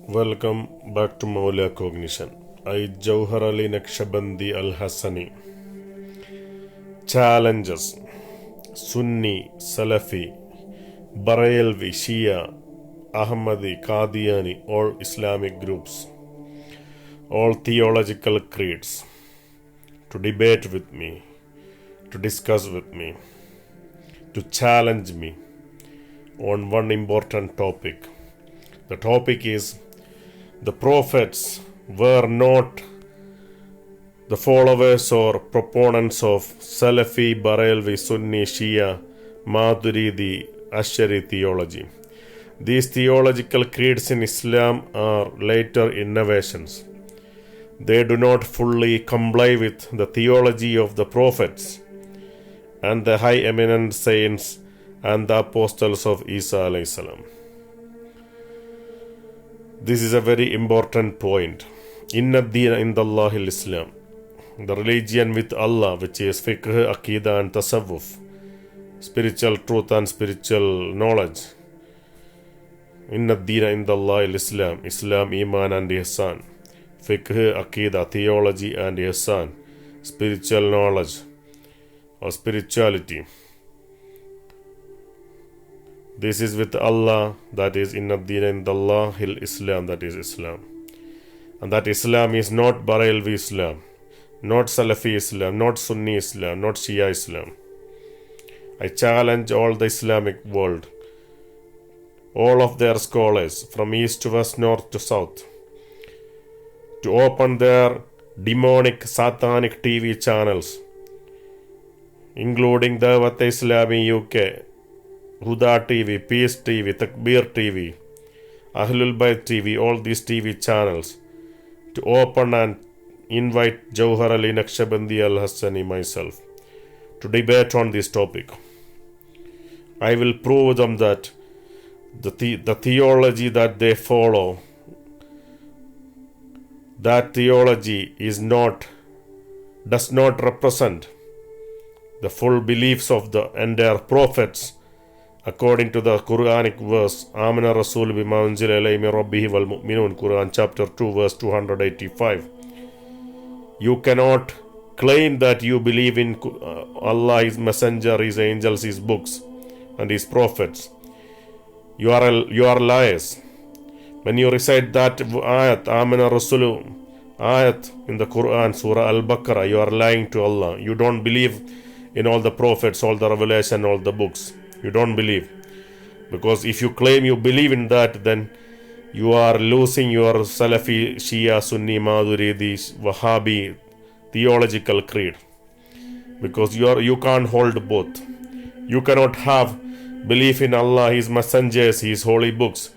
Welcome back to Mawla Cognition. I Jauhar Ali Naqshbandi Al Hassani. Challenges: Sunni, Salafi, Barelvi, Shia, Ahmadi, Qadiani, all Islamic groups, all theological creeds, to debate with me, to discuss with me, to challenge me on one important topic. The topic is: the prophets were not the followers or proponents of Salafi, Barelvi, Sunni, Shia, Maturidi, Ash'ari theology. These theological creeds in Islam are later innovations. They do not fully comply with the theology of the prophets and the high eminent saints and the apostles of Isa alayhi salam. This is a very important point. Inna ad-deena indallahi al-Islam. The religion with Allah, which is fiqh, aqidah and tasawwuf, spiritual truth and spiritual knowledge. Inna ad-deena indallahi al-Islam. Islam, Iman and Ihsan. Fiqh, aqidah, theology and Ihsan. Spiritual knowledge or spirituality. This is with Allah, that is Inna ad-deena indallahi al-Islam, that is Islam. And that Islam is not Barelvi Islam, not Salafi Islam, not Sunni Islam, not Shia Islam. I challenge all the Islamic world, all of their scholars from east to west, north to south, to open their demonic, satanic TV channels, including Dawat Islami UK, Huda TV, Peace TV, Takbir TV, Ahlul Bayt TV, all these TV channels, to open and invite Jauhar Ali Naqshbandi Al Hassani myself to debate on this topic. I will prove them that the theology that they follow, that theology does not represent the full beliefs of the entire prophets according to the Quranic verse, Amana Rasul bima unzila ilayhi min rabbihi wal mu'minun, Quran chapter 2 verse 285. You cannot claim that you believe in Allah, His messenger, His angels, His books and His prophets. You are liars. When you recite that ayat, Amana Rasul ayat in the Quran, Surah Al-Baqarah, you are lying to Allah. You don't believe in all the prophets, all the revelation, all the books. You don't believe. Because if you claim you believe in that, then you are losing your Salafi, Shia, Sunni, Maturidi, Wahhabi theological creed. Because you can't hold both. You cannot have belief in Allah, His messengers, His holy books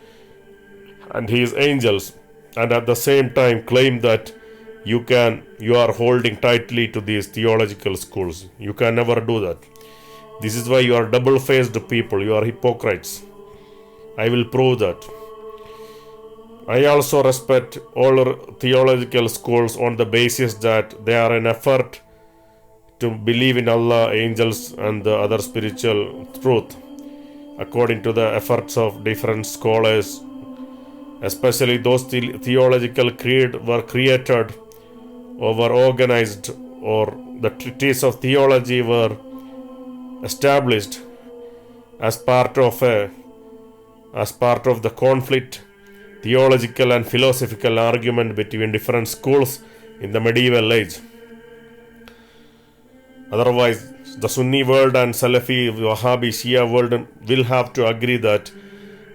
and His angels, and at the same time claim that you are holding tightly to these theological schools. You can never do that. This is why you are double-faced people. You are hypocrites. I will prove that. I also respect all theological schools on the basis that they are an effort to believe in Allah, angels and the other spiritual truth according to the efforts of different scholars. Especially those theological creed were created or were organized, or the treatises of theology were established as part of the conflict, theological and philosophical argument between different schools in the medieval age. Otherwise, the Sunni world and Salafi, Wahhabi, Shia world will have to agree that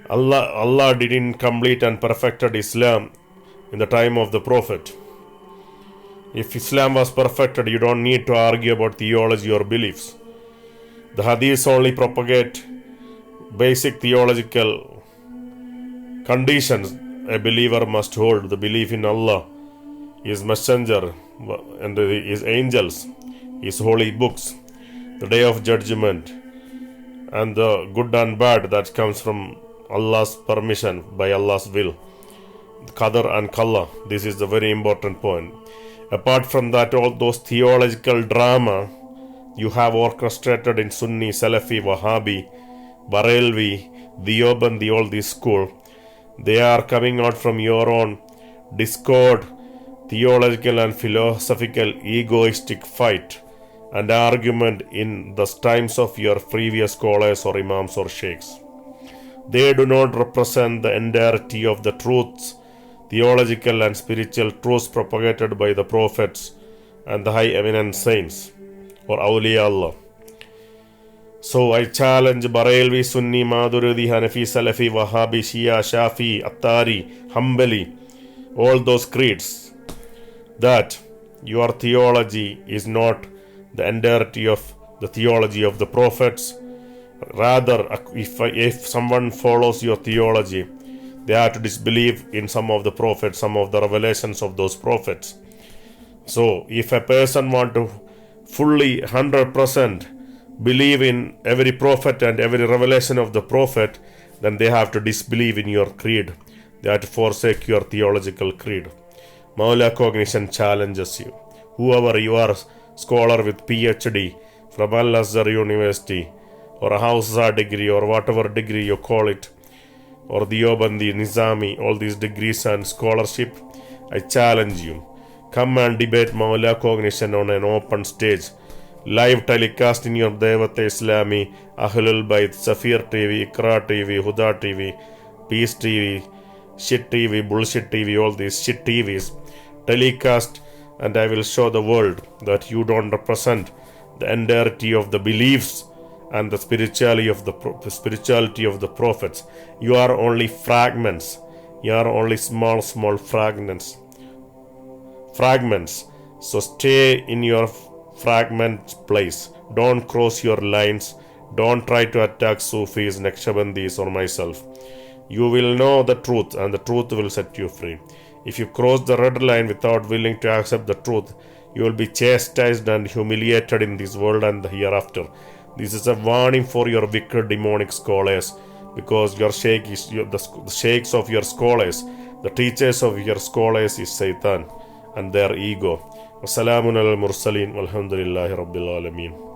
Allah didn't complete and perfected Islam in the time of the Prophet. If Islam was perfected, you don't need to argue about theology or beliefs. The hadiths only propagate basic theological conditions a believer must hold: the belief in Allah, His messenger and His angels, His holy books, the day of judgment, and the good and bad that comes from Allah's permission, by Allah's will, Qadar and Qalla. This is the very important point. Apart from that, all those theological drama you have orchestrated in Sunni, Salafi, Wahhabi, Barelvi, Deobandi, all these school, They are coming out from your own discord, theological and philosophical egoistic fight and argument in the times of your previous scholars or imams or sheikhs. They do not represent the entirety of the truths, theological and spiritual truths propagated by the prophets and the high eminent saints or awliya Allah. So I challenge Barelvi, Sunni, Maturidi, Hanafi, Salafi, Wahhabi, Shia, Shafi, Attari, Hanbali, all those creeds, that your theology is not the entirety of the theology of the prophets. Rather, if someone follows your theology, they have to disbelieve in some of the prophets, some of the revelations of those prophets. So, if a person want to fully 100% believe in every prophet and every revelation of the prophet, then they have to disbelieve in your creed. They have to forsake your theological creed. Maula Cognition challenges you. Whoever you are, scholar with PhD from Al-Azhar University or a Hausa degree or whatever degree you call it, or Diobandi, Nizami, all these degrees and scholarship, I challenge you. Come and debate Maula Cognition on an open stage. Live telecast in your Devat Islami, Ahlul Bayt, Safir TV, Ikra TV, Huda TV, Peace TV, Shit TV, Bullshit TV, all these shit TVs. Telecast, and I will show the world that you don't represent the entirety of the beliefs and the spirituality of the prophets. You are only fragments. You are only small fragments. So stay in your fragment place. Don't cross your lines. Don't try to attack Sufis, Naqshbandis or myself. You will know the truth, and the truth will set you free. If you cross the red line without willing to accept the truth, you will be chastised and humiliated in this world and the hereafter. This is a warning for your wicked demonic scholars, because your sheikh is the sheikhs of your scholars, the teachers of your scholars is Satan and their ego. Wassalamun al mursaleen walhamdulillahi rabbil alameen.